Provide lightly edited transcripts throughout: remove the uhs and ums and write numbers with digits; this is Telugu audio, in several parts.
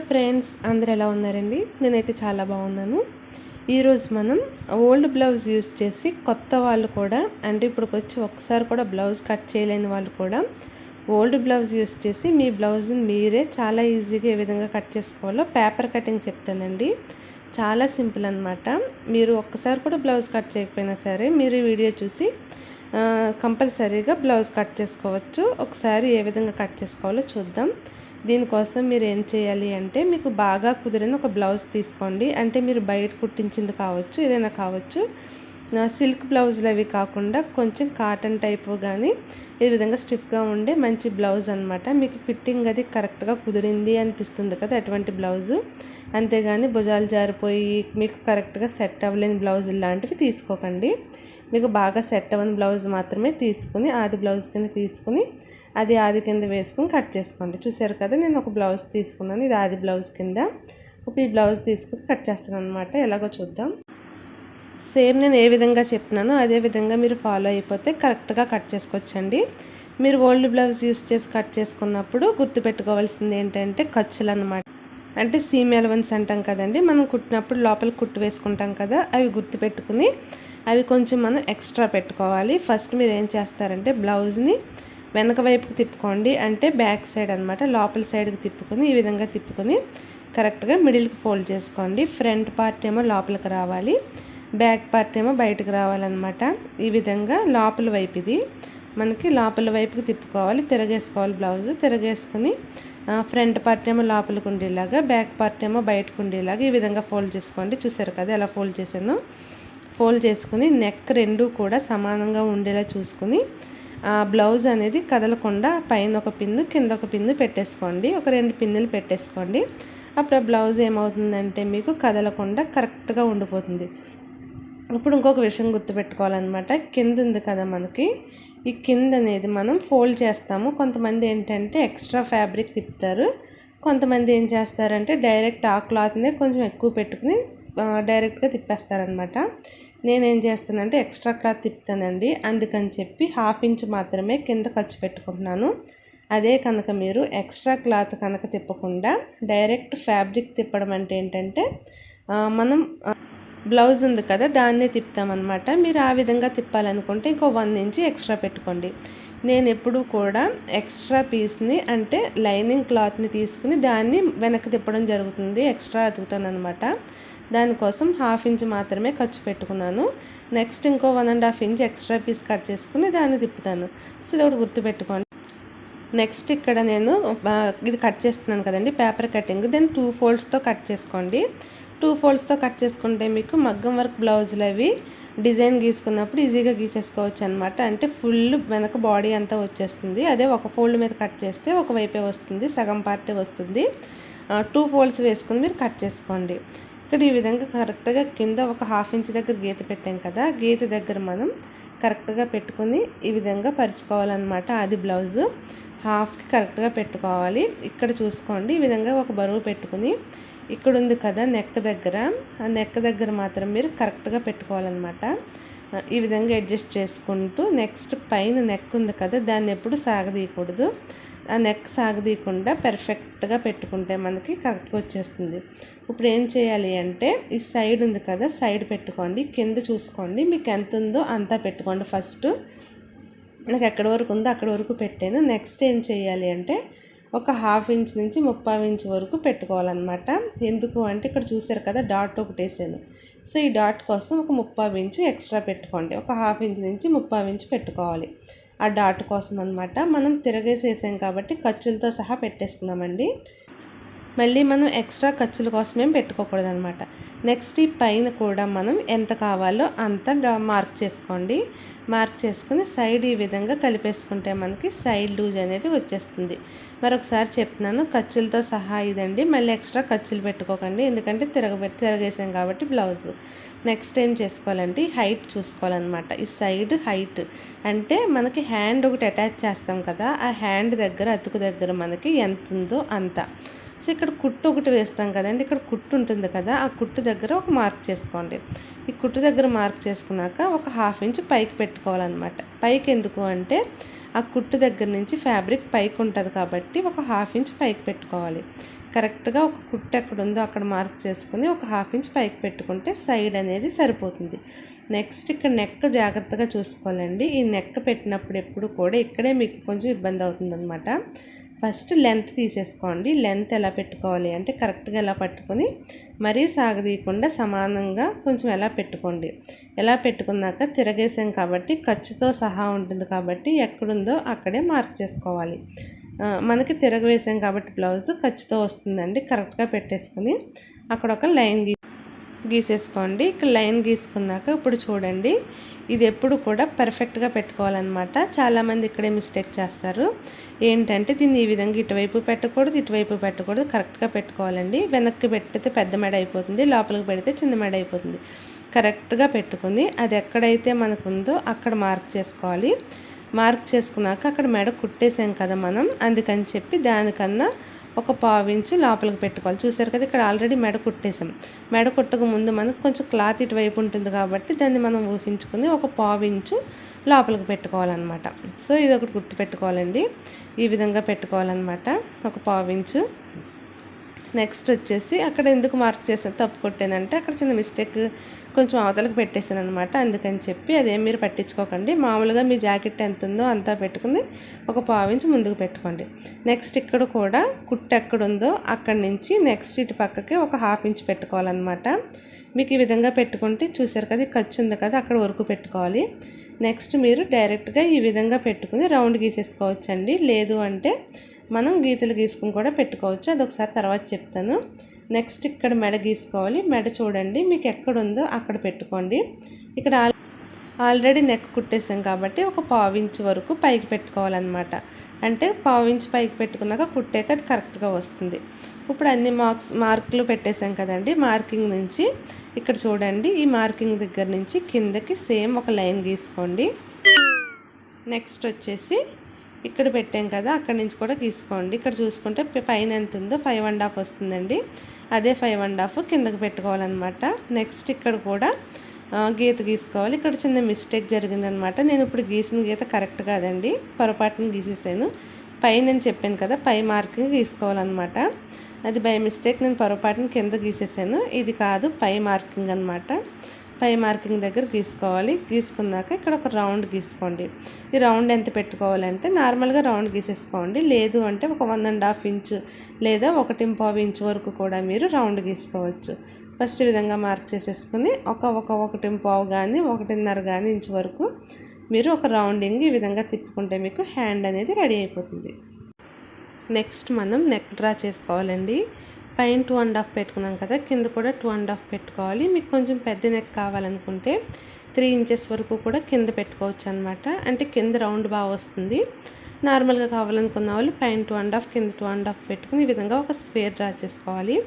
ఫ్రెండ్స్, అందరు ఎలా ఉన్నారండి? నేనైతే చాలా బాగున్నాను. ఈరోజు మనం ఓల్డ్ బ్లౌజ్ యూస్ చేసి కొత్త వాళ్ళు కూడా, అంటే ఇప్పటికొచ్చి ఒక్కసారి కూడా బ్లౌజ్ కట్ చేయలేని వాళ్ళు కూడా ఓల్డ్ బ్లౌజ్ యూస్ చేసి మీ బ్లౌజ్ని మీరే చాలా ఈజీగా ఏ విధంగా కట్ చేసుకోవాలో పేపర్ కటింగ్ చెప్తానండి. చాలా సింపుల్ అనమాట. మీరు ఒక్కసారి కూడా బ్లౌజ్ కట్ చేయకపోయినా సరే మీరు ఈ వీడియో చూసి కంపల్సరీగా బ్లౌజ్ కట్ చేసుకోవచ్చు. ఒకసారి ఏ విధంగా కట్ చేసుకోవాలో చూద్దాం. దీనికోసం మీరు ఏం చేయాలి అంటే, మీకు బాగా కుదిరిన ఒక బ్లౌజ్ తీసుకోండి. అంటే మీరు బయట కుట్టించింది కావచ్చు, ఏదైనా కావచ్చు. సిల్క్ బ్లౌజులు అవి కాకుండా కొంచెం కాటన్ టైపు కానీ ఈ విధంగా స్టిఫ్గా ఉండే మంచి బ్లౌజ్ అనమాట. మీకు ఫిట్టింగ్ అది కరెక్ట్గా కుదిరింది అనిపిస్తుంది కదా, అటువంటి బ్లౌజు. అంతేగాని భుజాలు జారిపోయి మీకు కరెక్ట్గా సెట్ అవ్వలేని బ్లౌజ్ ఇలాంటివి తీసుకోకండి. మీకు బాగా సెట్ అవ్వని బ్లౌజ్ మాత్రమే తీసుకుని ఆది బ్లౌజ్ కింద తీసుకుని అది ఆది కింద వేసుకుని కట్ చేసుకోండి. చూసారు కదా, నేను ఒక బ్లౌజ్ తీసుకున్నాను. ఇది ఆది బ్లౌజ్ కింద. ఇప్పుడు ఈ బ్లౌజ్ తీసుకుని కట్ చేస్తాను అనమాట. ఎలాగో చూద్దాం. సేమ్ నేను ఏ విధంగా చెప్తున్నానో అదే విధంగా మీరు ఫాలో అయిపోతే కరెక్ట్గా కట్ చేసుకోవచ్చండి. మీరు ఓల్డ్ బ్లౌజ్ యూస్ చేసి కట్ చేసుకున్నప్పుడు గుర్తుపెట్టుకోవాల్సింది ఏంటంటే ఖర్చులు అనమాట. అంటే సీమ్ ఎలవెన్స్ అంటాం కదండి, మనం కుట్టినప్పుడు లోపల కుట్టు వేసుకుంటాం కదా, అవి గుర్తుపెట్టుకుని అవి కొంచెం మనం ఎక్స్ట్రా పెట్టుకోవాలి. ఫస్ట్ మీరు ఏం చేస్తారంటే, బ్లౌజ్ని వెనక వైపుకి తిప్పుకోండి. అంటే బ్యాక్ సైడ్ అనమాట. లోపల సైడ్కి తిప్పుకొని ఈ విధంగా తిప్పుకొని కరెక్ట్గా మిడిల్కి ఫోల్డ్ చేసుకోండి. ఫ్రంట్ పార్ట్ ఏమో లోపలికి రావాలి, బ్యాక్ పార్ట్ ఏమో బయటకు రావాలన్నమాట. ఈ విధంగా లోపల వైపు ఇది మనకి లోపల వైపుకి తిప్పుకోవాలి. తిరగేసుకోవాలి బ్లౌజ్. తిరగేసుకుని ఫ్రంట్ పార్ట్ ఏమో లోపలికి ఉండేలాగా, బ్యాక్ పార్ట్ ఏమో బయటకు ఉండేలాగా ఈ విధంగా ఫోల్డ్ చేసుకోండి. చూసారు కదా ఎలా ఫోల్డ్ చేశాను. ఫోల్డ్ చేసుకుని నెక్ రెండు కూడా సమానంగా ఉండేలా చూసుకుని బ్లౌజ్ అనేది కదలకుండా పైన ఒక పిన్ను కింద ఒక పిన్ను పెట్టేసుకోండి. ఒక 2 పిన్నులు పెట్టేసుకోండి. అప్పుడు ఆ బ్లౌజ్ ఏమవుతుందంటే మీకు కదలకుండా కరెక్ట్గా ఉండిపోతుంది. ఇప్పుడు ఇంకొక విషయం గుర్తుపెట్టుకోవాలన్నమాట. కింద ఉంది కదా మనకి, ఈ కింద అనేది మనం ఫోల్డ్ చేస్తాము. కొంతమంది ఏంటంటే ఎక్స్ట్రా ఫ్యాబ్రిక్ తిప్పుతారు. కొంతమంది ఏం చేస్తారంటే డైరెక్ట్ ఆ క్లాత్నే కొంచెం ఎక్కువ పెట్టుకుని డైరెక్ట్గా తిప్పేస్తారనమాట. నేనేం చేస్తానంటే ఎక్స్ట్రా క్లాత్ తిప్పుతానండి. అందుకని చెప్పి 1/2 ఇంచ్ మాత్రమే కింద ఖర్చు పెట్టుకుంటున్నాను. అదే కనుక మీరు ఎక్స్ట్రా క్లాత్ కనుక తిప్పకుండా డైరెక్ట్ ఫ్యాబ్రిక్ తిప్పడం అంటే ఏంటంటే, మనం బ్లౌజ్ ఉంది కదా దాన్నే తిప్పుతామన్నమాట. మీరు ఆ విధంగా తిప్పాలనుకుంటే ఇంకో 1 ఇంచ్ ఎక్స్ట్రా పెట్టుకోండి. నేను ఎప్పుడు కూడా ఎక్స్ట్రా పీస్ని, అంటే లైనింగ్ క్లాత్ని తీసుకుని దాన్ని వెనక్కి తిప్పడం జరుగుతుంది. ఎక్స్ట్రా అతుకుతాను అనమాట. దానికోసం 1/2 ఇంచ్ మాత్రమే ఖర్చు పెట్టుకున్నాను. నెక్స్ట్ ఇంకో 1.5 ఇంచ్ ఎక్స్ట్రా పీస్ కట్ చేసుకుని దాన్ని తిప్పుతాను. సో ఇది ఒకటి గుర్తుపెట్టుకోండి. నెక్స్ట్ ఇక్కడ నేను ఇది కట్ చేస్తున్నాను కదండి, పేపర్ కటింగ్. దెన్ 2 ఫోల్డ్స్తో కట్ చేసుకోండి. 2 ఫోల్డ్స్తో కట్ చేసుకుంటే మీకు మగ్గం వర్క్ బ్లౌజులు అవి డిజైన్ గీసుకున్నప్పుడు ఈజీగా గీసేసుకోవచ్చు అనమాట. అంటే ఫుల్ వెనక బాడీ అంతా వచ్చేస్తుంది. అదే ఒక ఫోల్డ్ మీద కట్ చేస్తే ఒకవైపే వస్తుంది, సగం పార్టే వస్తుంది. 2 ఫోల్డ్స్ వేసుకుని మీరు కట్ చేసుకోండి. ఇక్కడ ఈ విధంగా కరెక్ట్గా కింద ఒక 1/2 ఇంచ్ దగ్గర గీత పెట్టాం కదా, గీత దగ్గర మనం కరెక్ట్గా పెట్టుకుని ఈ విధంగా పరుచుకోవాలన్నమాట. అది బ్లౌజు 1/2కి కరెక్ట్గా పెట్టుకోవాలి. ఇక్కడ చూసుకోండి, ఈ విధంగా ఒక బరువు పెట్టుకుని ఇక్కడ ఉంది కదా నెక్ దగ్గర, ఆ నెక్ దగ్గర మాత్రం మీరు కరెక్ట్గా పెట్టుకోవాలన్నమాట. ఈ విధంగా అడ్జస్ట్ చేసుకుంటూ నెక్స్ట్ పైన నెక్ ఉంది కదా దాన్ని ఎప్పుడు సాగదీయకూడదు. ఆ నెక్ సాగదీయకుండా పర్ఫెక్ట్గా పెట్టుకుంటే మనకి కరెక్ట్గా వచ్చేస్తుంది. ఇప్పుడు ఏం చేయాలి అంటే, ఈ సైడ్ ఉంది కదా సైడ్ పెట్టుకోండి. కింద చూసుకోండి, మీకు ఎంత ఉందో అంతా పెట్టుకోండి. ఫస్ట్ నాకు ఎక్కడి వరకు ఉందో అక్కడి వరకు పెట్టాను. నెక్స్ట్ ఏం చేయాలి అంటే ఒక 1/2 ఇంచ్ నుంచి 3/4 ఇంచ్ వరకు పెట్టుకోవాలన్నమాట. ఎందుకు అంటే ఇక్కడ చూసారు కదా డాట్ ఒకటి వేసాను. సో ఈ డాట్ కోసం ఒక 3/4 ఇంచ్ ఎక్స్ట్రా పెట్టుకోండి. ఒక 1/2 ఇంచ్ నుంచి 3/4 ఇంచ్ పెట్టుకోవాలి ఆ డాట్ కోసం అనమాట. మనం తిరగేసేసాం కాబట్టి ఖర్చులతో సహా పెట్టేసుకుందామండి. మళ్ళీ మనం ఎక్స్ట్రా ఖర్చుల కోసం ఏం పెట్టుకోకూడదు అనమాట. నెక్స్ట్ ఈ పైన కూడా మనం ఎంత కావాలో అంత మార్క్ చేసుకోండి. మార్క్ చేసుకుని సైడ్ ఈ విధంగా కలిపేసుకుంటే మనకి సైడ్ లూజ్ అనేది వచ్చేస్తుంది. మరొకసారి చెప్తున్నాను, ఖర్చులతో సహా ఇదండి. మళ్ళీ ఎక్స్ట్రా ఖర్చులు పెట్టుకోకండి, ఎందుకంటే తిరగేసాం కాబట్టి బ్లౌజ్. నెక్స్ట్ ఏం చేసుకోవాలంటే హైట్ చూసుకోవాలన్నమాట. ఈ సైడ్ హైట్ అంటే మనకి హ్యాండ్ ఒకటి అటాచ్ చేస్తాం కదా, ఆ హ్యాండ్ దగ్గర అతుకు దగ్గర మనకి ఎంత ఉందో అంత. సో ఇక్కడ కుట్టు ఒకటి వేస్తాం కదండి, ఇక్కడ కుట్టు ఉంటుంది కదా, ఆ కుట్టు దగ్గర ఒక మార్క్ చేసుకోండి. ఈ కుట్టు దగ్గర మార్క్ చేసుకున్నాక ఒక 1/2 ఇంచ్ పైకి పెట్టుకోవాలన్నమాట. పైకి ఎందుకు అంటే ఆ కుట్టు దగ్గర నుంచి ఫ్యాబ్రిక్ పైకి ఉంటుంది కాబట్టి ఒక 1/2 ఇంచ్ పైకి పెట్టుకోవాలి. కరెక్ట్గా ఒక కుట్టు ఎక్కడ ఉందో అక్కడ మార్క్ చేసుకుని ఒక 1/2 ఇంచ్ పైకి పెట్టుకుంటే సైడ్ అనేది సరిపోతుంది. నెక్స్ట్ ఇక్కడ నెక్ జాగ్రత్తగా చూసుకోవాలండి. ఈ నెక్ పెట్టినప్పుడు ఎప్పుడు కూడా ఇక్కడే మీకు కొంచెం ఇబ్బంది అవుతుందన్నమాట. ఫస్ట్ లెంత్ తీసేసుకోండి. లెంత్ ఎలా పెట్టుకోవాలి అంటే కరెక్ట్గా ఎలా పట్టుకొని మరీ సాగదీయకుండా సమానంగా కొంచెం ఎలా పెట్టుకోండి. ఎలా పెట్టుకున్నాక తిరగేసాం కాబట్టి ఖర్చుతో సహా ఉంటుంది కాబట్టి ఎక్కడుందో అక్కడే మార్క్ చేసుకోవాలి. మనకి తిరగవేసాం కాబట్టి బ్లౌజ్ ఖర్చుతో వస్తుందండి. కరెక్ట్గా పెట్టేసుకుని అక్కడ ఒక లైన్ గీసేసుకోండి. ఇక్కడ లైన్ గీసుకున్నాక ఇప్పుడు చూడండి, ఇది ఎప్పుడు కూడా పర్ఫెక్ట్గా పెట్టుకోవాలన్నమాట. చాలామంది ఇక్కడే మిస్టేక్ చేస్తారు. ఏంటంటే దీన్ని ఈ విధంగా ఇటువైపు పెట్టకూడదు, ఇటువైపు పెట్టకూడదు, కరెక్ట్గా పెట్టుకోవాలండి. వెనక్కి పెడితే పెద్ద మెడ అయిపోతుంది, లోపలికి పెడితే చిన్న మెడ అయిపోతుంది. కరెక్ట్గా పెట్టుకుని అది ఎక్కడైతే మనకు ఉందో అక్కడ మార్క్ చేసుకోవాలి. మార్క్ చేసుకున్నాక అక్కడ మెడ కుట్టేసాం కదా మనం, అందుకని చెప్పి దానికన్నా ఒక 1/4 ఇంచు లోపలికి పెట్టుకోవాలి. చూసారు కదా ఇక్కడ ఆల్రెడీ మెడ కుట్టేసాం. మెడ కుట్టక ముందు మనకు కొంచెం క్లాత్ ఇటువైపు ఉంటుంది కాబట్టి దాన్ని మనం ఊహించుకుని ఒక 1/4 ఇంచు లోపలికి పెట్టుకోవాలన్నమాట. సో ఇది ఒకటి గుర్తుపెట్టుకోవాలండి. ఈ విధంగా పెట్టుకోవాలన్నమాట, ఒక 1/4 ఇంచు. నెక్స్ట్ వచ్చేసి అక్కడ ఎందుకు మార్క్ చేసాను తప్పు కొట్టానంటే అక్కడ చిన్న మిస్టేక్ కొంచెం అవతలకు పెట్టేశాను అనమాట. అందుకని చెప్పి అదేం మీరు పట్టించుకోకండి. మామూలుగా మీ జాకెట్ ఎంత ఉందో అంతా పెట్టుకుని ఒక 1/4 ఇంచు ముందుకు పెట్టుకోండి. నెక్స్ట్ ఇక్కడ కూడా కుట్టు ఎక్కడుందో అక్కడి నుంచి నెక్స్ట్ ఇటు పక్కకి ఒక 1/2 ఇంచు పెట్టుకోవాలన్నమాట. మీకు ఈ విధంగా పెట్టుకుంటే చూసారు కదా ఖర్చు ఉంది కదా అక్కడ వరకు పెట్టుకోవాలి. నెక్స్ట్ మీరు డైరెక్ట్గా ఈ విధంగా పెట్టుకుని రౌండ్ గీసేసుకోవచ్చండి. లేదు అంటే మనం గీతలు గీసుకుని కూడా పెట్టుకోవచ్చు. అదొకసారి తర్వాత చెప్తాను. నెక్స్ట్ ఇక్కడ మెడ గీసుకోవాలి. మెడ చూడండి మీకు ఎక్కడుందో అక్కడ పెట్టుకోండి. ఇక్కడ ఆల్రెడీ నెక్ కుట్టేసాం కాబట్టి ఒక 1/4 ఇంచు వరకు పైకి పెట్టుకోవాలన్నమాట. అంటే 1/4 ఇంచు పైకి పెట్టుకున్నాక కుట్టాక అది కరెక్ట్గా వస్తుంది. ఇప్పుడు అన్ని మార్కులు పెట్టేసాం కదండి. మార్కింగ్ నుంచి ఇక్కడ చూడండి, ఈ మార్కింగ్ దగ్గర నుంచి కిందకి సేమ్ ఒక లైన్ గీసుకోండి. నెక్స్ట్ వచ్చేసి ఇక్కడ పెట్టాం కదా అక్కడి నుంచి కూడా గీసుకోండి. ఇక్కడ చూసుకుంటే పైన ఎంత ఉందో 5.5 వస్తుందండి. అదే 5.5 కిందకి పెట్టుకోవాలన్నమాట. నెక్స్ట్ ఇక్కడ కూడా గీత గీసుకోవాలి. ఇక్కడ చిన్న మిస్టేక్ జరిగిందనమాట. నేను ఇప్పుడు గీసిన గీత కరెక్ట్ కాదండి, పొరపాటును గీసేసాను. పై నేను చెప్పాను కదా పై మార్కింగ్ గీసుకోవాలన్నమాట. అది బై మిస్టేక్ నేను పొరపాటును కింద గీసేసాను. ఇది కాదు పై మార్కింగ్ అనమాట. పై మార్కింగ్ దగ్గర గీసుకోవాలి. గీసుకున్నాక ఇక్కడ ఒక రౌండ్ గీసుకోండి. ఈ రౌండ్ ఎంత పెట్టుకోవాలంటే నార్మల్గా రౌండ్ గీసేసుకోండి. లేదు అంటే ఒక 1.5 ఇంచు లేదా 1.5 ఇంచు వరకు కూడా మీరు రౌండ్ గీసుకోవచ్చు. ఫస్ట్ ఈ విధంగా మార్క్ చేసేసుకుని ఒక 1.5 కానీ 1.5 కానీ ఇంచు వరకు మీరు ఒక రౌండింగ్ ఈ విధంగా తిప్పుకుంటే మీకు హ్యాండ్ అనేది రెడీ అయిపోతుంది. నెక్స్ట్ మనం నెక్ డ్రా చేసుకోవాలండి. పైన 2.5 పెట్టుకున్నాం కదా, కింద కూడా 2.5 పెట్టుకోవాలి. మీకు కొంచెం పెద్ద నెక్ కావాలనుకుంటే 3 ఇంచెస్ వరకు కూడా కింద పెట్టుకోవచ్చు అనమాట. అంటే కింద రౌండ్ బాగా వస్తుంది. నార్మల్గా కావాలనుకున్న వాళ్ళు పైన 2.5 కింద 2.5 పెట్టుకుని ఈ విధంగా ఒక స్క్వేర్ డ్రా చేసుకోవాలి.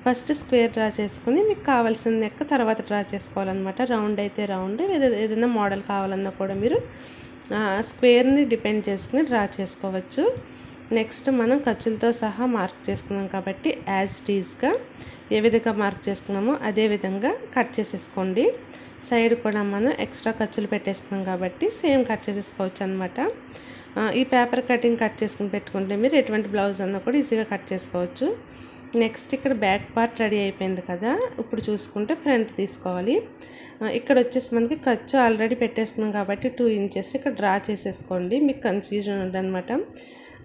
ఫస్ట్ స్క్వేర్ డ్రా చేసుకుని మీకు కావాల్సిన నెక్ తర్వాత డ్రా చేసుకోవాలన్నమాట. రౌండ్ అయితే రౌండ్, ఏదైనా మోడల్ కావాలన్నా కూడా మీరు స్క్వేర్ని డిపెండ్ చేసుకుని డ్రా చేసుకోవచ్చు. నెక్స్ట్ మనం ఖర్చులతో సహా మార్క్ చేసుకున్నాం కాబట్టి యాజ్ ఇట్ ఈజ్గా ఏ విధంగా మార్క్ చేసుకున్నామో అదే విధంగా కట్ చేసేసుకోండి. సైడ్ కూడా మనం ఎక్స్ట్రా ఖర్చులు పెట్టేసుకున్నాం కాబట్టి సేమ్ కట్ చేసేసుకోవచ్చు అనమాట. ఈ పేపర్ కటింగ్ కట్ చేసుకుని పెట్టుకుంటే మీరు ఎటువంటి బ్లౌజ్ అన్నా కూడా ఈజీగా కట్ చేసుకోవచ్చు. నెక్స్ట్ ఇక్కడ బ్యాక్ పార్ట్ రెడీ అయిపోయింది కదా, ఇప్పుడు చూసుకుంటే ఫ్రంట్ తీసుకోవాలి. ఇక్కడ వచ్చేసి మనకి ఖర్చు ఆల్రెడీ పెట్టేస్తున్నాం కాబట్టి 2 ఇంచెస్ ఇక్కడ డ్రా చేసేసుకోండి. మీకు కన్ఫ్యూజన్ ఉండదన్నమాట.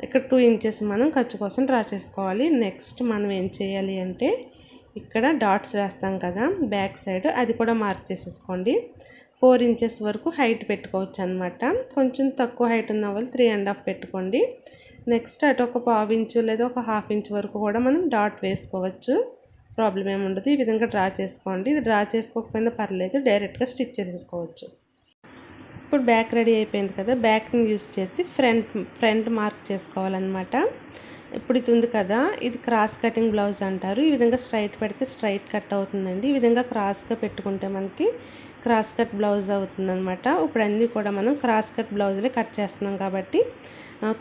ఇక్కడ 2 ఇంచెస్ మనం ఖర్చు కోసం డ్రా చేసుకోవాలి. నెక్స్ట్ మనం ఏం చేయాలి అంటే ఇక్కడ డాట్స్ వేస్తాం కదా బ్యాక్ సైడ్, అది కూడా మార్క్ చేసేసుకోండి. 4 ఇంచెస్ వరకు హైట్ పెట్టుకోవచ్చు అనమాట. కొంచెం తక్కువ హైట్ ఉన్న వాళ్ళు 3.5 పెట్టుకోండి. నెక్స్ట్ అటు ఒక 1/4 ఇంచు లేదా ఒక 1/2 ఇంచు వరకు కూడా మనం డాట్ వేసుకోవచ్చు, ప్రాబ్లం ఏమి ఉండదు. ఈ విధంగా డ్రా చేసుకోండి. ఇది డ్రా చేసుకోకపోయినా పర్లేదు, డైరెక్ట్గా స్టిచ్ చేసేసుకోవచ్చు. ఇప్పుడు బ్యాక్ రెడీ అయిపోయింది కదా, బ్యాక్ని యూస్ చేసి ఫ్రంట్ మార్క్ చేసుకోవాలన్నమాట. ఇప్పుడు ఇది ఉంది కదా, ఇది క్రాస్ కటింగ్ బ్లౌజ్ అంటారు. ఈ విధంగా స్ట్రైట్ పెడితే స్ట్రైట్ కట్ అవుతుందండి. ఈ విధంగా క్రాస్గా పెట్టుకుంటే మనకి క్రాస్ కట్ బ్లౌజ్ అవుతుందన్నమాట. ఇప్పుడు అన్నీ కూడా మనం క్రాస్ కట్ బ్లౌజ్లే కట్ చేస్తున్నాం కాబట్టి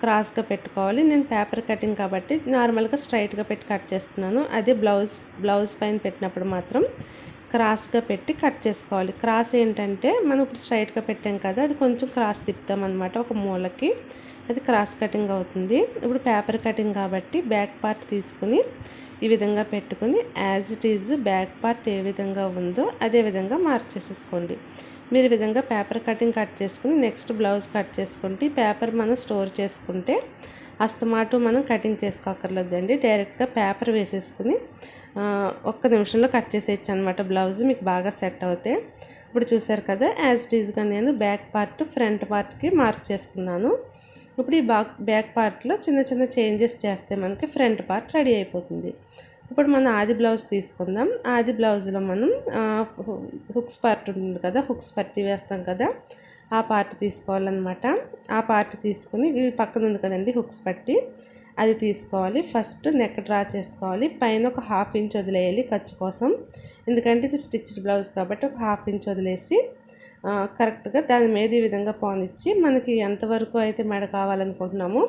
క్రాస్గా పెట్టుకోవాలి. నేను పేపర్ కటింగ్ కాబట్టి నార్మల్గా స్ట్రైట్గా పెట్టి కట్ చేస్తున్నాను. అదే బ్లౌజ్ పైన పెట్టినప్పుడు మాత్రం క్రాస్గా పెట్టి కట్ చేసుకోవాలి. క్రాస్ ఏంటంటే మనం ఇప్పుడు స్ట్రైట్గా పెట్టాం కదా, అది కొంచెం క్రాస్ తిప్పుతాం అనమాట ఒక మూలకి, అది క్రాస్ కటింగ్ అవుతుంది. ఇప్పుడు పేపర్ కటింగ్ కాబట్టి బ్యాక్ పార్ట్ తీసుకుని ఈ విధంగా పెట్టుకుని as it is back part A విధంగా ఉందో అదే విధంగా మార్క్ చేసేసుకోండి. మీరు ఈ విధంగా పేపర్ కటింగ్ కట్ చేసుకుని నెక్స్ట్ బ్లౌజ్ కట్ చేసుకుంటే పేపర్ మనం స్టోర్ చేసుకుంటే అస్తమాటు మనం కటింగ్ చేసుకోకర్లేదండి. డైరెక్ట్గా పేపర్ వేసేసుకుని ఒక్క నిమిషంలో కట్ చేసేయచ్చు అనమాట. బ్లౌజ్ మీకు బాగా సెట్ అవుతాయి. ఇప్పుడు చూసారు కదా, యాజ్ ఇట్ ఈజ్గా నేను బ్యాక్ పార్ట్ ఫ్రంట్ పార్ట్కి మార్క్ చేసుకున్నాను. ఇప్పుడు ఈ బ్యాక్ పార్ట్లో చిన్న చిన్న చేంజెస్ చేస్తే మనకి ఫ్రంట్ పార్ట్ రెడీ అయిపోతుంది. ఇప్పుడు మనం ఆది బ్లౌజ్ తీసుకుందాం. ఆది బ్లౌజ్లో మనం హుక్స్ పార్ట్ ఉంటుంది కదా, హుక్స్ పట్టి వేస్తాం కదా, ఆ పార్ట్ తీసుకోవాలన్నమాట. ఆ పార్ట్ తీసుకుని ఈ పక్కన ఉంది కదండి హుక్స్ పట్టి, అది తీసుకోవాలి. ఫస్ట్ నెక్ డ్రా చేసుకోవాలి. పైన ఒక 1/2 ఇంచ్ వదిలేయాలి ఖర్చు కోసం, ఎందుకంటే ఇది స్టిచ్డ్ బ్లౌజ్ కాబట్టి ఒక 1/2 ఇంచ్ వదిలేసి కరెక్ట్గా దాని మీద ఈ విధంగా పానిచ్చి మనకి ఎంతవరకు అయితే మెడ కావాలనుకుంటున్నామో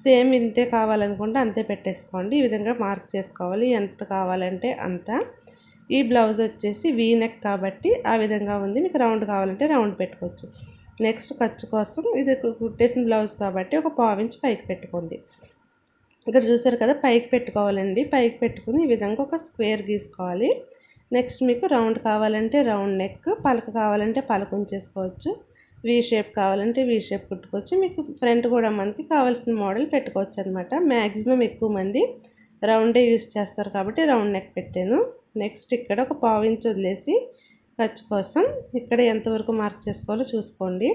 సేమ్ ఇంతే కావాలనుకుంటే అంతే పెట్టేసుకోండి. ఈ విధంగా మార్క్ చేసుకోవాలి ఎంత కావాలంటే అంత. ఈ బ్లౌజ్ వచ్చేసి వీ నెక్ కాబట్టి ఆ విధంగా ఉంది. మీకు రౌండ్ కావాలంటే రౌండ్ పెట్టుకోవచ్చు. నెక్స్ట్ ఖర్చు కోసం ఇది కుట్టేసిన బ్లౌజ్ కాబట్టి ఒక 1/4 ఇంచ్ పైకి పెట్టుకోండి. ఇక్కడ చూసారు కదా, పైకి పెట్టుకోవాలండి. పైకి పెట్టుకుని ఈ విధంగా ఒక స్క్వేర్ గీసుకోవాలి. నెక్స్ట్ మీకు రౌండ్ కావాలంటే రౌండ్ నెక్, పలక కావాలంటే పలక ఉంచేసుకోవచ్చు, వీ షేప్ కావాలంటే వీ షేప్ కుట్టుకోవచ్చు. మీకు ఫ్రంట్ కూడా మనకి కావాల్సిన మోడల్ పెట్టుకోవచ్చు అనమాట. మ్యాక్సిమం ఎక్కువ మంది రౌండే యూస్ చేస్తారు కాబట్టి రౌండ్ నెక్ పెట్టాను. నెక్స్ట్ ఇక్కడ ఒక 1/4 ఇంచ్ వదిలేసి ఖర్చు కోసం ఇక్కడ ఎంతవరకు మార్క్ చేసుకోవాలో చూసుకోండి.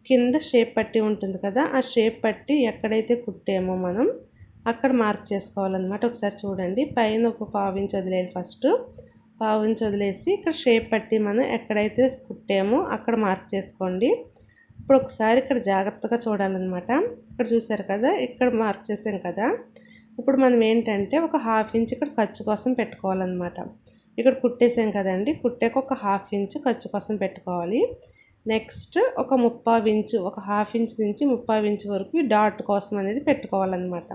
కింద షేప్ పట్టి ఉంటుంది కదా, ఆ షేప్ పట్టి ఎక్కడైతే కుట్టామో మనం అక్కడ మార్క్ చేసుకోవాలన్నమాట. ఒకసారి చూడండి, పైన ఒక 1/4 ఇంచ్ వదిలేయండి. ఫస్ట్ 1/4 ఇంచ్ వదిలేసి ఇక్కడ షేప్ పట్టి మనం ఎక్కడైతే కుట్టామో అక్కడ మార్క్ చేసుకోండి. ఇప్పుడు ఒకసారి ఇక్కడ జాగ్రత్తగా చూడాలన్నమాట. ఇక్కడ చూసారు కదా, ఇక్కడ మార్క్ చేసాం కదా. ఇప్పుడు మనం ఏంటంటే ఒక 1/2 ఇంచ్ ఇక్కడ ఖర్చు కోసం పెట్టుకోవాలన్నమాట. ఇక్కడ కుట్టేసాం కదండి, కుట్టాక ఒక 1/2 ఇంచ్ ఖర్చు కోసం పెట్టుకోవాలి. నెక్స్ట్ ఒక 1/4 ఇంచు, ఒక 1/2 ఇంచ్ నుంచి 1/4 ఇంచ్ వరకు డాట్ కోసం అనేది పెట్టుకోవాలన్నమాట.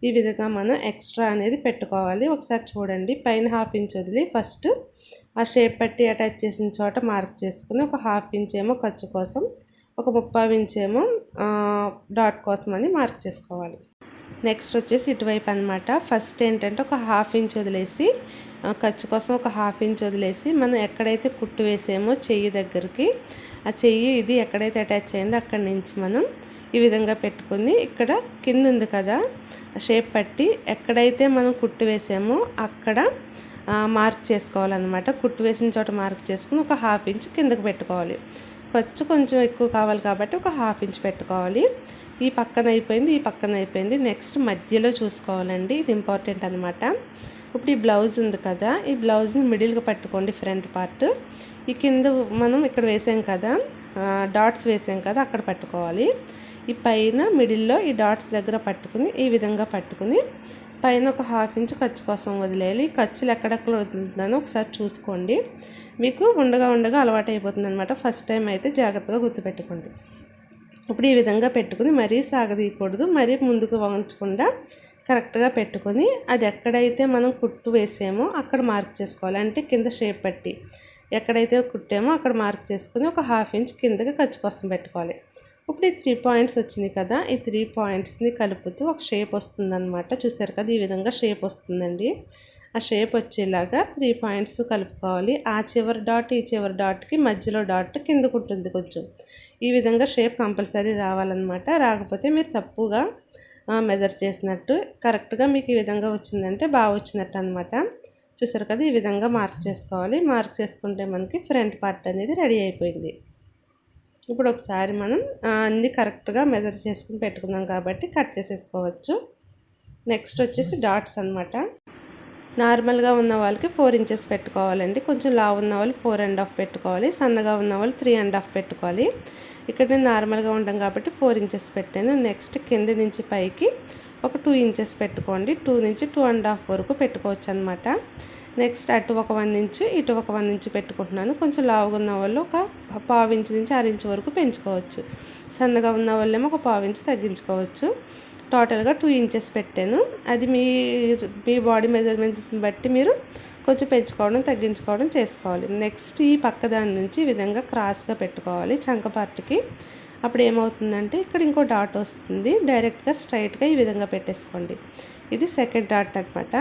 ఈ విధంగా మనం ఎక్స్ట్రా అనేది పెట్టుకోవాలి. ఒకసారి చూడండి, పైన 1/2 ఇంచ్ వదిలి ఫస్ట్ ఆ షేప్ పట్టి అటాచ్ చేసిన చోట మార్క్ చేసుకుని ఒక 1/2 ఇంచ్ ఏమో ఖర్చు కోసం, ఒక 1/4 ఇంచ్ ఏమో డాట్ కోసం అని మార్క్ చేసుకోవాలి. నెక్స్ట్ వచ్చేసి ఇటువైపు అనమాట. ఫస్ట్ ఏంటంటే ఒక 1/2 ఇంచ్ వదిలేసి ఖర్చు కోసం ఒక 1/2 ఇంచ్ వదిలేసి మనం ఎక్కడైతే కుట్టు వేసామో చెయ్యి దగ్గరికి, ఆ చెయ్యి ఇది ఎక్కడైతే అటాచ్ అయిందో అక్కడి నుంచి మనం ఈ విధంగా పెట్టుకుని ఇక్కడ కింద ఉంది కదా షేప్ పట్టి, ఎక్కడైతే మనం కుట్టు వేసామో అక్కడ మార్క్ చేసుకోవాలన్నమాట. కుట్టు వేసిన చోట మార్క్ చేసుకుని ఒక 1/2 ఇంచ్ కిందకి పెట్టుకోవాలి. ఖర్చు కొంచెం ఎక్కువ కావాలి కాబట్టి ఒక 1/2 ఇంచ్ పెట్టుకోవాలి. ఈ పక్కన అయిపోయింది, ఈ పక్కన అయిపోయింది. నెక్స్ట్ మధ్యలో చూసుకోవాలండి, ఇది ఇంపార్టెంట్ అనమాట. ఇప్పుడు ఈ బ్లౌజ్ ఉంది కదా, ఈ బ్లౌజ్ని మిడిల్గా పట్టుకోండి ఫ్రంట్ పార్ట్. ఈ కింద మనం ఇక్కడ వేసాం కదా, డాట్స్ వేసాం కదా, అక్కడ పట్టుకోవాలి. ఈ పైన మిడిల్లో ఈ డాట్స్ దగ్గర పట్టుకుని ఈ విధంగా పట్టుకుని పైన ఒక 1/2 ఇంచ్ ఖర్చు కోసం వదిలేయాలి. ఖర్చులు ఎక్కడెక్కడ వదులుతుందో ఒకసారి చూసుకోండి, మీకు ఉండగా ఉండగా అలవాటు అయిపోతుంది అనమాట. ఫస్ట్ టైం అయితే జాగ్రత్తగా గుర్తుపెట్టుకోండి. ఇప్పుడు ఈ విధంగా పెట్టుకుని మరీ సాగదీయకూడదు, మరీ ముందుకు వంచకుండా కరెక్ట్గా పెట్టుకొని అది ఎక్కడైతే మనం కుట్టు వేసామో అక్కడ మార్క్ చేసుకోవాలి. అంటే కింద షేప్ పట్టి ఎక్కడైతే కుట్టామో అక్కడ మార్క్ చేసుకుని ఒక 1/2 ఇంచ్ కిందకి ఖర్చు కోసం పెట్టుకోవాలి. ఇప్పుడు ఈ 3 పాయింట్స్ వచ్చింది కదా, ఈ 3 పాయింట్స్ని కలుపుతూ ఒక షేప్ వస్తుందన్నమాట. చూసారు కదా, ఈ విధంగా షేప్ వస్తుందండి. ఆ షేప్ వచ్చేలాగా 3 పాయింట్స్ కలుపుకోవాలి. ఆ చివరి డాట్ ఈ చివరి డాట్కి మధ్యలో డాట్ కిందకు ఉంటుంది కొంచెం. ఈ విధంగా షేప్ కంపల్సరీ రావాలన్నమాట. రాకపోతే మీరు తప్పుగా మెజర్ చేసినట్టు, కరెక్ట్గా మీకు ఈ విధంగా వచ్చిందంటే బాగా వచ్చినట్టు అనమాట. చూసారు కదా, ఈ విధంగా మార్క్ చేసుకోవాలి. మార్క్ చేసుకుంటే మనకి ఫ్రంట్ పార్ట్ అనేది రెడీ అయిపోయింది. ఇప్పుడు ఒకసారి మనం అన్నీ కరెక్ట్గా మెజర్ చేసుకుని పెట్టుకున్నాం కాబట్టి కట్ చేసేసుకోవచ్చు. నెక్స్ట్ వచ్చేసి డాట్స్ అనమాట. నార్మల్గా ఉన్న వాళ్ళకి 4 ఇంచెస్ పెట్టుకోవాలండి. కొంచెం లావు ఉన్న వాళ్ళు 4.5 పెట్టుకోవాలి. సన్నగా ఉన్న వాళ్ళు 3.5 పెట్టుకోవాలి. ఇక్కడ నేను నార్మల్గా ఉంటాం కాబట్టి 4 ఇంచెస్ పెట్టాను. నెక్స్ట్ కింద నుంచి పైకి ఒక 2 ఇంచెస్ పెట్టుకోండి. 2 నుంచి 2.5 వరకు పెట్టుకోవచ్చు అనమాట. నెక్స్ట్ అటు ఒక 1 ఇంచు, ఇటు ఒక 1 ఇంచు పెట్టుకుంటున్నాను. కొంచెం లావుగా ఉన్న వాళ్ళు ఒక 1/2 ఇంచు నుంచి 1/2 ఇంచు వరకు పెంచుకోవచ్చు. సన్నగా ఉన్న వాళ్ళేమో ఒక 1/2 ఇంచు తగ్గించుకోవచ్చు. టోటల్గా 2 ఇంచెస్ పెట్టాను. అది మీ బాడీ మెజర్మెంట్స్ని బట్టి మీరు కొంచెం పెంచుకోవడం తగ్గించుకోవడం చేసుకోవాలి. నెక్స్ట్ ఈ పక్క దాని నుంచి ఈ విధంగా క్రాస్గా పెట్టుకోవాలి చంక పార్ట్కి. అప్పుడు ఏమవుతుందంటే ఇక్కడ ఇంకో డాట్ వస్తుంది, డైరెక్ట్గా స్ట్రైట్గా ఈ విధంగా పెట్టేసుకోండి. ఇది సెకండ్ డాట్ అనమాట.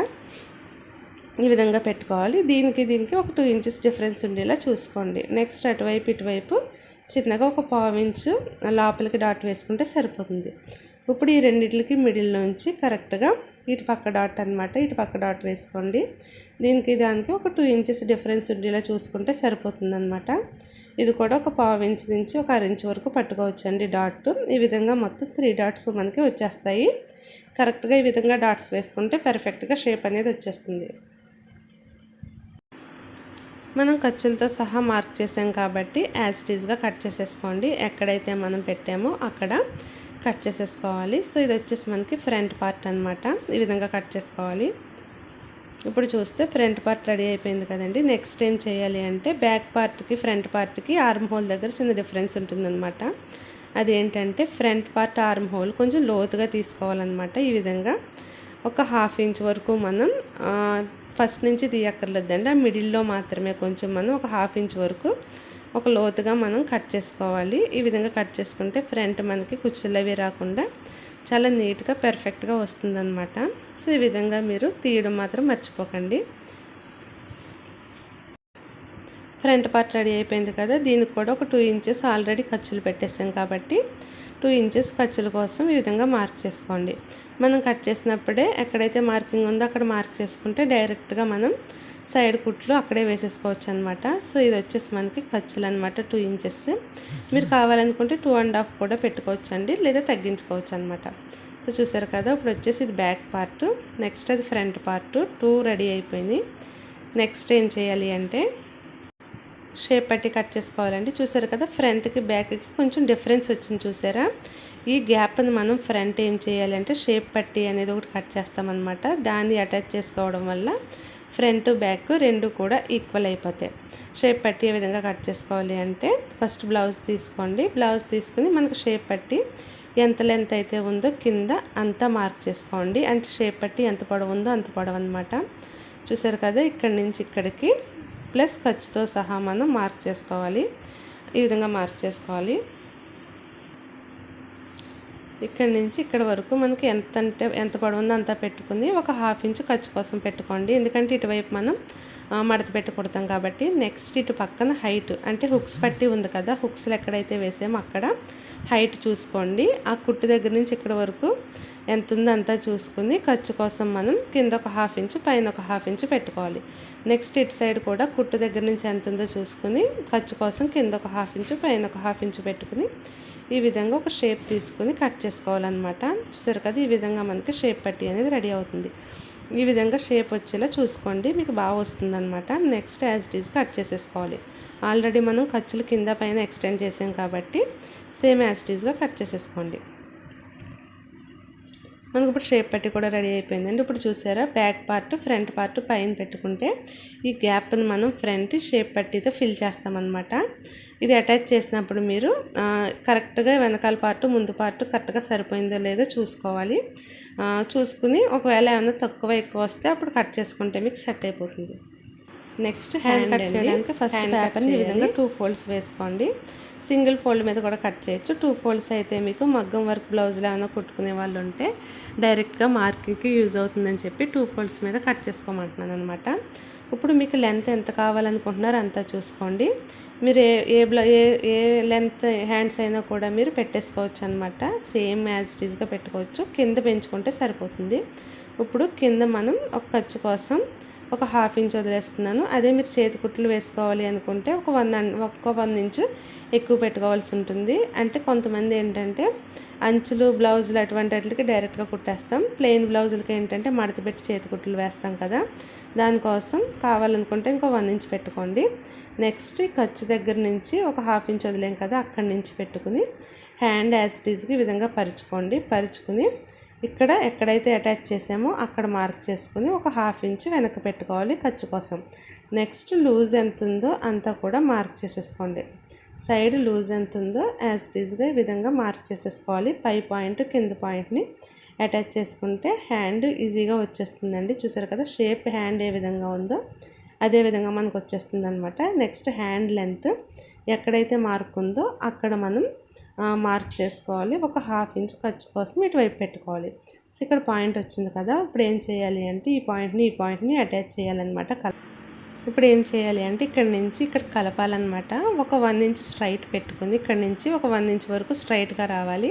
ఈ విధంగా పెట్టుకోవాలి. దీనికి ఒక 2 ఇంచెస్ డిఫరెన్స్ ఉండేలా చూసుకోండి. నెక్స్ట్ అటువైపు ఇటువైపు చిన్నగా ఒక 1/4 ఇంచు లోపలికి డాట్ వేసుకుంటే సరిపోతుంది. ఇప్పుడు ఈ రెండిట్లకి మిడిల్ నుంచి కరెక్ట్గా ఇటు పక్క డాట్ అనమాట, ఇటు పక్క డాట్ వేసుకోండి. దానికి ఒక 2 ఇంచెస్ డిఫరెన్స్ ఉండేలా చూసుకుంటే సరిపోతుందన్నమాట. ఇది కూడా ఒక 1/4 ఇంచ్ నుంచి ఒక 1/2 ఇంచ్ వరకు పట్టుకోవచ్చండి డాట్. ఈ విధంగా మొత్తం 3 డాట్స్ మనకి వచ్చేస్తాయి. కరెక్ట్గా ఈ విధంగా డాట్స్ వేసుకుంటే పర్ఫెక్ట్గా షేప్ అనేది వచ్చేస్తుంది. మనం ఖర్చులతో సహా మార్క్ చేసాం కాబట్టి యాజ్ ఇట్ ఈజ్గా కట్ చేసేసుకోండి. ఎక్కడైతే మనం పెట్టామో అక్కడ కట్ చేసేసుకోవాలి. సో ఇది వచ్చేసి మనకి ఫ్రంట్ పార్ట్ అనమాట. ఈ విధంగా కట్ చేసుకోవాలి. ఇప్పుడు చూస్తే ఫ్రంట్ పార్ట్ రెడీ అయిపోయింది కదండి. నెక్స్ట్ ఏం చేయాలి అంటే బ్యాక్ పార్ట్కి ఫ్రంట్ పార్ట్కి ఆర్మ్ హోల్ దగ్గర చిన్న డిఫరెన్స్ ఉంటుందన్నమాట. అదేంటంటే ఫ్రంట్ పార్ట్ ఆర్మ్ హోల్ కొంచెం లోతుగా తీసుకోవాలన్నమాట. ఈ విధంగా ఒక 1/2 ఇంచ్ వరకు మనం ఫస్ట్ నుంచి తీయక్కర్లేదండి, ఆ మిడిల్లో మాత్రమే కొంచెం మనం ఒక 1/2 ఇంచ్ వరకు ఒక లోతుగా మనం కట్ చేసుకోవాలి. ఈ విధంగా కట్ చేసుకుంటే ఫ్రంట్ మనకి కుచ్చులు అవి రాకుండా చాలా నీట్గా పర్ఫెక్ట్గా వస్తుందన్నమాట. సో ఈ విధంగా మీరు తీయడం మాత్రం మర్చిపోకండి. ఫ్రంట్ పార్ట్ రెడీ అయిపోయింది కదా. దీనికి కూడా ఒక 2 ఇంచెస్ ఆల్రెడీ ఖర్చులు పెట్టేసాం కాబట్టి 2 ఇంచెస్ ఖర్చుల కోసం ఈ విధంగా మార్క్ చేసుకోండి. మనం కట్ చేసినప్పుడే ఎక్కడైతే మార్కింగ్ ఉందో అక్కడ మార్క్ చేసుకుంటే డైరెక్ట్గా మనం సైడ్ కుట్లు అక్కడే వేసేసుకోవచ్చు అనమాట. సో ఇది వచ్చేసి మనకి ఖర్చులు అనమాట 2 ఇంచెస్. మీరు కావాలనుకుంటే 2.5 కూడా పెట్టుకోవచ్చు అండి, లేదా తగ్గించుకోవచ్చు అనమాట. సో చూసారు కదా. ఇప్పుడు వచ్చేసి ఇది బ్యాక్ పార్ట్, నెక్స్ట్ అది ఫ్రంట్ పార్ట్ 2 రెడీ అయిపోయింది. నెక్స్ట్ ఏం చేయాలి అంటే షేప్ పట్టి కట్ చేసుకోవాలండి. చూసారు కదా, ఫ్రంట్కి బ్యాక్కి కొంచెం డిఫరెన్స్ వచ్చింది చూసారా. ఈ గ్యాప్ని మనం ఫ్రంట్ ఏం చేయాలంటే షేప్ పట్టి అనేది ఒకటి కట్ చేస్తామన్నమాట. దాన్ని అటాచ్ చేసుకోవడం వల్ల ఫ్రంట్ బ్యాక్ రెండు కూడా ఈక్వల్ అయిపోతాయి. షేప్ పట్టి ఏ విధంగా కట్ చేసుకోవాలి అంటే ఫస్ట్ బ్లౌజ్ తీసుకోండి. బ్లౌజ్ తీసుకుని మనకు షేప్ పట్టి ఎంత లెంత్ అయితే ఉందో కింద అంతా మార్క్ చేసుకోండి. అంటే షేప్ పట్టి ఎంత పొడవు ఉందో అంత పొడవు అనమాట. చూసారు కదా, ఇక్కడి నుంచి ఇక్కడికి ప్లస్ ఖర్చుతో సహా మనం మార్క్ చేసుకోవాలి. ఈ విధంగా మార్క్ చేసుకోవాలి. ఇక్కడ నుంచి ఇక్కడ వరకు మనకి ఎంత పొడవు ఉందో అంతా పెట్టుకుని ఒక 1/2 ఇంచ్ ఖర్చు కోసం పెట్టుకోండి. ఎందుకంటే ఇటువైపు మనం మడత పెట్టి కుడతాం కాబట్టి. నెక్స్ట్ ఇటు పక్కన హైట్ అంటే హుక్స్ పట్టి ఉంది కదా, హుక్స్లు ఎక్కడైతే వేసామో అక్కడ హైట్ చూసుకోండి. ఆ కుట్టు దగ్గర నుంచి ఇక్కడ వరకు ఎంత ఉందో అంతా చూసుకుని ఖర్చు కోసం మనం కింద ఒక 1/2 ఇంచ్ పైన ఒక 1/2 ఇంచ్ పెట్టుకోవాలి. నెక్స్ట్ ఇటు సైడ్ కూడా కుట్టు దగ్గర నుంచి ఎంత ఉందో చూసుకుని ఖర్చు కోసం కింద ఒక 1/2 ఇంచ్ పైన ఒక 1/2 ఇంచ్ పెట్టుకుని ఈ విధంగా ఒక షేప్ తీసుకుని కట్ చేసుకోవాలన్నమాట. చూసారు కదా, ఈ విధంగా మనకి షేప్ పట్టి అనేది రెడీ అవుతుంది. ఈ విధంగా షేప్ వచ్చేలా చూసుకోండి, మీకు బాగా వస్తుందన్నమాట. Next as it is cut చేసేసుకోవాలి. ఆల్రెడీ మనం ఖర్చులు కింద పైన ఎక్స్టెండ్ చేసాం కాబట్టి సేమ్ యాజ్ ఇట్ ఈజ్గా కట్ చేసేసుకోండి. మనకు ఇప్పుడు షేప్ పట్టి కూడా రెడీ అయిపోయిందండి. ఇప్పుడు చూసారా, బ్యాక్ పార్ట్ ఫ్రంట్ పార్ట్ పైన పెట్టుకుంటే ఈ గ్యాప్ని మనం ఫ్రంట్ షేప్ పట్టితో ఫిల్ చేస్తామన్నమాట. ఇది అటాచ్ చేసినప్పుడు మీరు కరెక్ట్గా వెనకాల పార్ట్ ముందు పార్ట్ కరెక్ట్గా సరిపోయిందో లేదో చూసుకోవాలి. చూసుకుని ఒకవేళ ఏమైనా తక్కువ ఎక్కువ వస్తే అప్పుడు కట్ చేసుకుంటే మీకు సెట్ అయిపోతుంది. నెక్స్ట్ హ్యాండ్ కట్ చేయడానికి ఫస్ట్ పేపర్ని ఈ విధంగా 2 ఫోల్డ్స్ వేసుకోండి. సింగిల్ ఫోల్డ్ మీద కూడా కట్ చేయొచ్చు. 2 ఫోల్డ్స్ అయితే మీకు మగ్గం వర్క్ బ్లౌజ్లో ఏమైనా కుట్టుకునే వాళ్ళు ఉంటే డైరెక్ట్గా మార్కింగ్కి యూజ్ అవుతుందని చెప్పి 2 ఫోల్డ్స్ మీద కట్ చేసుకోమంటున్నాను అనమాట. ఇప్పుడు మీకు లెంత్ ఎంత కావాలనుకుంటున్నారో అంతా చూసుకోండి. మీరు ఏ లెంత్ హ్యాండ్స్ అయినా కూడా మీరు పెట్టేసుకోవచ్చు అనమాట. సేమ్ యాజ్ ఇట్ ఈజ్గా పెట్టుకోవచ్చు. కింద పెంచుకుంటే సరిపోతుంది. ఇప్పుడు కింద మనం ఒక ఖర్చు కోసం ఒక 1/2 ఇంచ్ వదిలేస్తున్నాను. అదే మీరు చేతి కుట్లు వేసుకోవాలి అనుకుంటే ఒక 1 ఇంచ్ ఎక్కువ పెట్టుకోవాల్సి ఉంటుంది. అంటే కొంతమంది ఏంటంటే అంచులు బ్లౌజులు అటువంటి వాటికి డైరెక్ట్గా కుట్టేస్తాం. ప్లెయిన్ బ్లౌజులకి ఏంటంటే మడత పెట్టి చేతి కుట్లు వేస్తాం కదా, దానికోసం కావాలనుకుంటే ఇంకో 1 ఇంచ్ పెట్టుకోండి. నెక్స్ట్ ఈ ఖర్చు దగ్గర నుంచి ఒక 1/2 ఇంచ్ వదిలేం కదా, అక్కడి నుంచి పెట్టుకుని హ్యాండ్ యాజ్ ఇట్ ఈజ్గా ఈ విధంగా పరుచుకుని ఇక్కడ ఎక్కడైతే అటాచ్ చేసామో అక్కడ మార్క్ చేసుకుని ఒక 1/2 ఇంచ్ వెనక్కి పెట్టుకోవాలి ఖర్చు కోసం. నెక్స్ట్ లూజ్ ఎంత ఉందో అంతా కూడా మార్క్ చేసేసుకోండి. సైడ్ లూజ్ ఎంత ఉందో యాజ్ ఇట్ ఈజ్గా ఈ విధంగా మార్క్ చేసేసుకోవాలి. పై పాయింట్ కింద పాయింట్ని అటాచ్ చేసుకుంటే హ్యాండ్ ఈజీగా వచ్చేస్తుందండి. చూసారు కదా, షేప్ హ్యాండ్ ఏ విధంగా ఉందో అదే విధంగా మనకు వచ్చేస్తుంది అనమాట. నెక్స్ట్ హ్యాండ్ లెంత్ ఎక్కడైతే మార్క్ ఉందో అక్కడ మనం మార్క్ చేసుకోవాలి. ఒక 1/2 ఇంచ్ ఖర్చు కోసం ఇటువైపు పెట్టుకోవాలి. సో ఇక్కడ పాయింట్ వచ్చింది కదా, ఇప్పుడు ఏం చేయాలి అంటే ఈ పాయింట్ని అటాచ్ చేయాలన్నమాట. ఇప్పుడు ఏం చేయాలి అంటే ఇక్కడ నుంచి ఇక్కడ కలపాలన్నమాట. ఒక 1 ఇంచ్ స్ట్రైట్ పెట్టుకుంది, ఇక్కడ నుంచి ఒక 1 ఇంచ్ వరకు స్ట్రైట్గా రావాలి.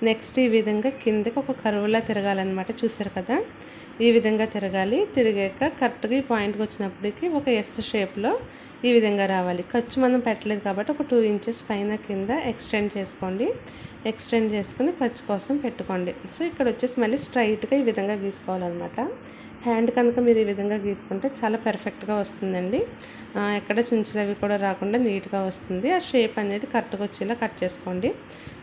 నెక్స్ట్ ఈ విధంగా కిందకి ఒక కరువులా తిరగాలన్నమాట. చూసారు కదా, ఈ విధంగా తిరగాలి. తిరిగాక కరెక్ట్గా ఈ పాయింట్కి వచ్చినప్పటికి ఒక ఎస్ షేప్లో ఈ విధంగా రావాలి. ఖర్చు మనం పెట్టలేదు కాబట్టి ఒక 2 ఇంచెస్ పైన కింద ఎక్స్టెండ్ చేసుకోండి. ఎక్స్టెండ్ చేసుకుని ఖర్చు కోసం పెట్టుకోండి. సో ఇక్కడ వచ్చేసి మళ్ళీ స్ట్రైట్గా ఈ విధంగా గీసుకోవాలన్నమాట. హ్యాండ్ కనుక మీరు ఈ విధంగా గీసుకుంటే చాలా పర్ఫెక్ట్గా వస్తుందండి. ఎక్కడ చుంచులు అవి కూడా రాకుండా నీట్గా వస్తుంది. ఆ షేప్ అనేది కరెక్ట్గా వచ్చేలా కట్ చేసుకోండి.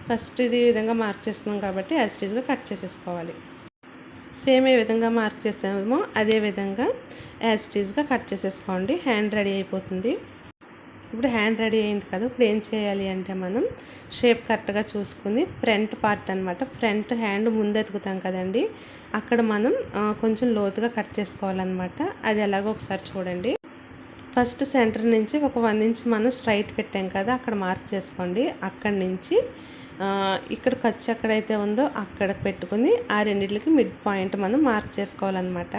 ఫస్ట్ ఇది ఈ విధంగా మార్క్ చేస్తున్నాం కాబట్టి యాజ్ ఇట్ ఈస్గా కట్ చేసేసుకోవాలి. సేమ్ ఏ విధంగా మార్క్ చేసామో అదే విధంగా యాజ్ ఇట్ ఈస్గా కట్ చేసేసుకోండి. హ్యాండ్ రెడీ అయిపోతుంది. ఇప్పుడు హ్యాండ్ రెడీ అయింది కదా, ఇప్పుడు ఏం చేయాలి అంటే మనం షేప్ కరెక్ట్గా చూసుకుని ఫ్రంట్ పార్ట్ అనమాట, ఫ్రంట్ హ్యాండ్ ముందు ఎతుకుతాం కదండి, అక్కడ మనం కొంచెం లోతుగా కట్ చేసుకోవాలన్నమాట. అది ఎలాగో ఒకసారి చూడండి. ఫస్ట్ సెంటర్ నుంచి ఒక 1 ఇంచ్ మనం స్ట్రైట్ పెట్టాం కదా, అక్కడ మార్క్ చేసుకోండి. అక్కడి నుంచి ఇక్కడ ఖర్చు ఎక్కడైతే ఉందో అక్కడికి పెట్టుకుని ఆ రెండింటికి మిడ్ పాయింట్ మనం మార్క్ చేసుకోవాలన్నమాట.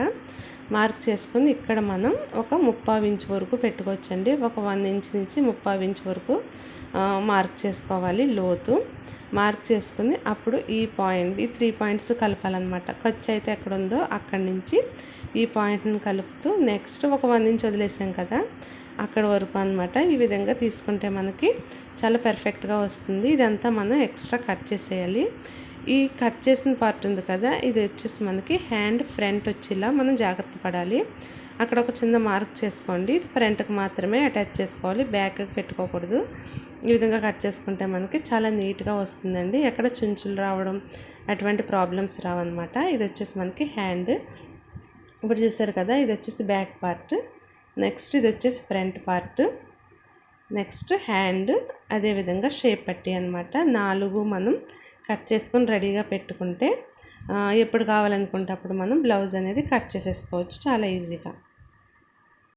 మార్క్ చేసుకుని ఇక్కడ మనం ఒక 3/4 ఇంచ్ వరకు పెట్టుకోవచ్చండి. ఒక 1 ఇంచ్ నుంచి 3/4 ఇంచ్ వరకు మార్క్ చేసుకోవాలి లోతు. మార్క్ చేసుకుని అప్పుడు ఈ 3 పాయింట్స్ కలపాలన్నమాట. ఖర్చు అయితే ఎక్కడ ఉందో అక్కడి నుంచి ఈ పాయింట్ని కలుపుతూ నెక్స్ట్ ఒక 1 ఇంచ్ వదిలేసాం కదా, అక్కడ వరకు అనమాట. ఈ విధంగా తీసుకుంటే మనకి చాలా పర్ఫెక్ట్గా వస్తుంది. ఇదంతా మనం ఎక్స్ట్రా కట్ చేసేయాలి. ఈ కట్ చేసిన పార్ట్ ఉంది కదా, ఇది వచ్చేసి మనకి హ్యాండ్ ఫ్రంట్ వచ్చేలా మనం జాగ్రత్త పడాలి. అక్కడ ఒక చిన్న మార్క్ చేసుకోండి. ఇది ఫ్రంట్కి మాత్రమే అటాచ్ చేసుకోవాలి, బ్యాక్కి పెట్టుకోకూడదు. ఈ విధంగా కట్ చేసుకుంటే మనకి చాలా నీట్గా వస్తుందండి. ఎక్కడ చుంచులు రావడం అటువంటి ప్రాబ్లమ్స్ రావన్నమాట. ఇది వచ్చేసి మనకి హ్యాండ్. ఇప్పుడు చూసారు కదా, ఇది వచ్చేసి బ్యాక్ పార్ట్. నెక్స్ట్ ఇది వచ్చేసి ఫ్రంట్ పార్ట్. నెక్స్ట్ హ్యాండ్, అదేవిధంగా షేప్ పట్టి అనమాట. 4 మనం కట్ చేసుకొని రెడీగా పెట్టుకుంటే ఎప్పుడు కావాలనుకుంటే అప్పుడు మనం బ్లౌజ్ అనేది కట్ చేసేసుకోవచ్చు చాలా ఈజీగా.